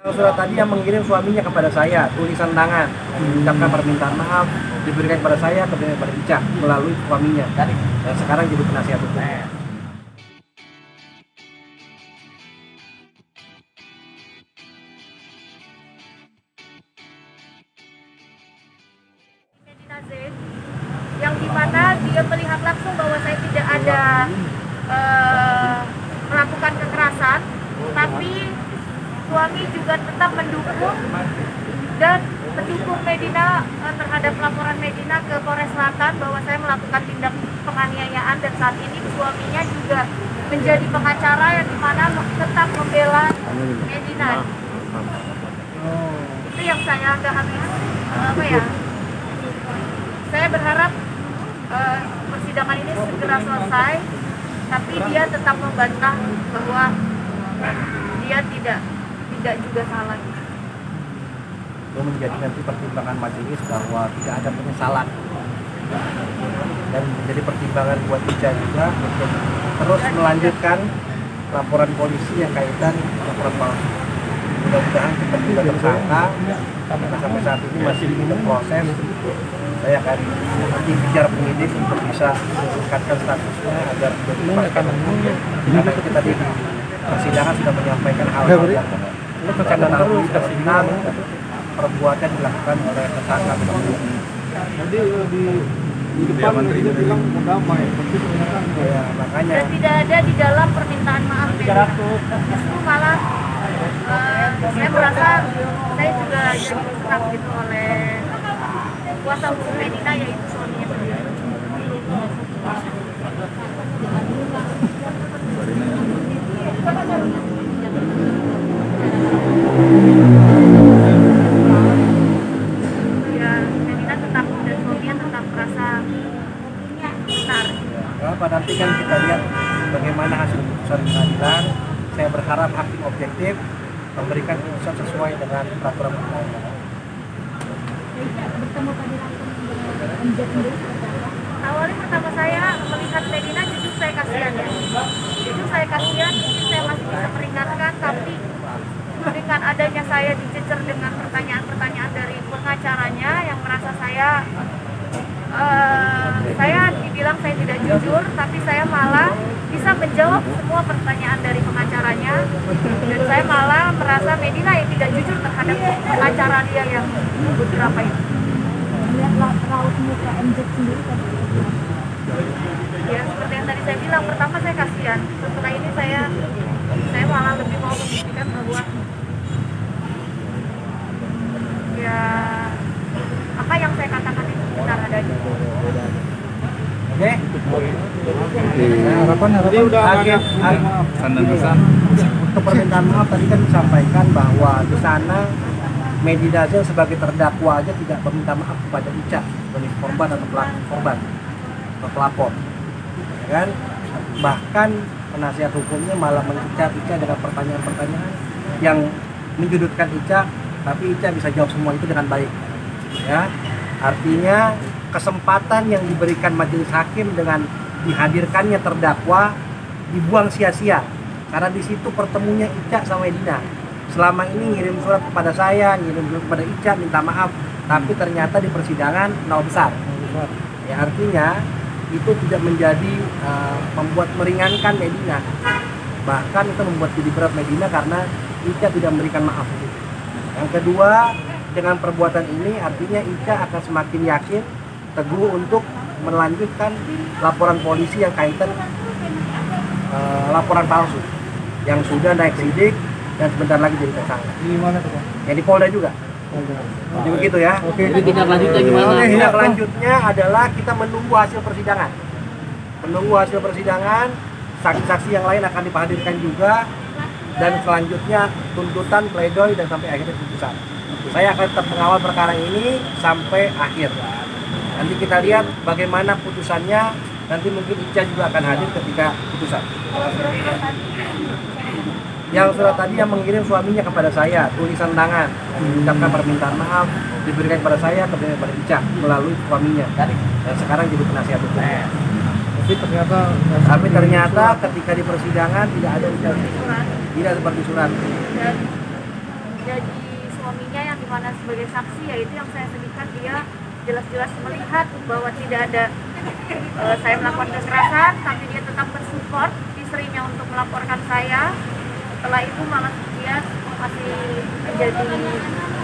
Surat tadi yang mengirim suaminya kepada saya, tulisan tangan, mengucapkan permintaan maaf, diberikan kepada saya, kepada Ica melalui suaminya. Dan sekarang jadi penasihat hukum. Medina Zain, yang dimana dia melihat langsung bahwa saya tidak ada melakukan kekerasan, tapi suami juga tetap mendukung dan mendukung Medina terhadap laporan Medina ke Polres Selatan bahwa saya melakukan tindak penganiayaan, dan saat ini suaminya juga menjadi pengacara yang dimana tetap membela Medina. Itu yang saya agak habis saya berharap persidangan ini segera selesai, tapi dia tetap membantah bahwa dia tidak juga salah. Itu menjadi nanti pertimbangan majelis bahwa tidak ada penyesalan, dan menjadi pertimbangan buat Ica juga untuk terus melanjutkan laporan polisi yang kaitan laporan palsu. Mudah-mudahan cepat juga tersangka, karena sampai saat ini masih dalam proses. Saya akan nanti bicara penyidik untuk bisa meningkatkan statusnya agar dipastikan. Karena kita tadi di persidangan sudah menyampaikan hal-hal yang terkait tentang perbuatan dilakukan oleh tersangka tersebut. Jadi di depan dia bilang damai, tapi ternyata ya, makanya dan tidak ada di dalam permintaan maaf Medina. Justru malah saya merasa saya juga jadi diserang gitu oleh kuasa hukum Medina, yaitu suaminya sendiri. Nanti kan kita lihat bagaimana hasil putusan pengadilan. Saya berharap hakim objektif memberikan putusan sesuai dengan peraturan perundangan. Awalnya pertama saya melihat Medina, jujur saya kasihan ya. Jujur saya kasihan, mungkin saya masih bisa meringankan, tapi dengan adanya saya dicecer dengan pertanyaan-pertanyaan dari pengacaranya yang merasa saya dibilang saya tidak jujur, tapi saya malah bisa menjawab semua pertanyaan dari pengacaranya, dan saya malah merasa Medina yang tidak jujur terhadap pengacara dia yang beberapa itu. Melihat raut muka MJ sendiri tadi. Ya seperti yang tadi saya bilang, pertama saya kasihan, setelah ini saya malah lebih mau membuktikan bahwa ya apa yang saya katakan itu benar adanya. Oke. harapan udah ada pesan. Untuk permintaan maaf tadi kan disampaikan bahwa di sana Medina Zain sebagai terdakwa aja tidak meminta maaf kepada Ica sebagai korban atau korban atau pelapor, ya kan? Bahkan penasihat hukumnya malah mengikat Ica dengan pertanyaan-pertanyaan yang menjudutkan Ica, tapi Ica bisa jawab semua itu dengan baik. Ya, artinya kesempatan yang diberikan majelis hakim dengan dihadirkannya terdakwa dibuang sia-sia, karena di situ pertemunya Ica sama Medina. Selama ini ngirim surat kepada saya, ngirim surat kepada Ica minta maaf, tapi ternyata di persidangan nol besar. Ya, artinya itu tidak menjadi membuat meringankan Medina, bahkan itu membuat jadi berat Medina karena Ica tidak memberikan maaf. Yang kedua, dengan perbuatan ini artinya Ica akan semakin yakin, teguh untuk melanjutkan laporan polisi yang kaitan laporan palsu yang sudah naik sidik dan sebentar lagi jadi tersangka. di mana tuh, Pak? Yang di Polda juga. Jadi begitu ya. Oke. Jadi tindak lanjutnya gimana? Tindak lanjutnya adalah kita menunggu hasil persidangan. Menunggu hasil persidangan, saksi-saksi yang lain akan dihadirkan juga, dan selanjutnya tuntutan, pledoi, dan sampai akhirnya putusan. Saya akan tetap mengawal perkara ini sampai akhir. Nanti kita lihat bagaimana putusannya. Nanti mungkin Ica juga akan hadir ketika putusan. Yang surat tadi yang mengirim suaminya kepada saya, tulisan tangan, mengucapkan permintaan maaf, diberikan kepada saya, kepada Ica melalui suaminya. Dan sekarang jadi penasihat hukum. Tapi ternyata ketika di persidangan tidak ada ucapan, tidak seperti surat. Dan ya menjadi suaminya yang dimana sebagai saksi, yaitu yang saya sedihkan, dia jelas-jelas melihat bahwa tidak ada saya melakukan kekerasan, tapi dia tetap mensupport istrinya untuk melaporkan saya. Setelah itu malah dia masih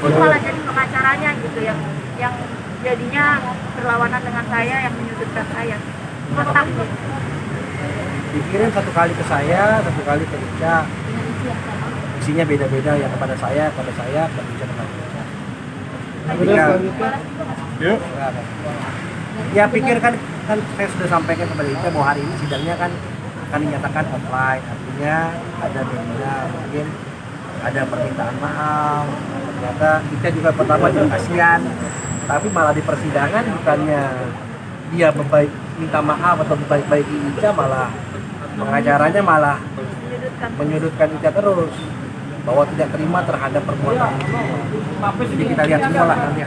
malah jadi pengacaranya gitu, yang jadinya berlawanan dengan saya, yang menyudutkan saya. Kontak Dikirim satu kali ke saya, satu kali ke Ica. Isinya beda-beda, yang kepada saya, ke Ica, kepada Ica. Udah selanjutnya. Yuk. Ya pikir kan saya sudah sampaikan kepada Ica bahwa hari ini sidangnya kan akan dinyatakan offline, artinya ada media, mungkin ada permintaan maaf. Ternyata Ica juga pertama juga kasihan, tapi malah di persidangan bukannya dia minta maaf atau membaik-baiki Ica, malah pengacaranya malah menyudutkan Ica terus bahwa tidak terima terhadap perbuatan. Jadi kita lihat semua lah nanti.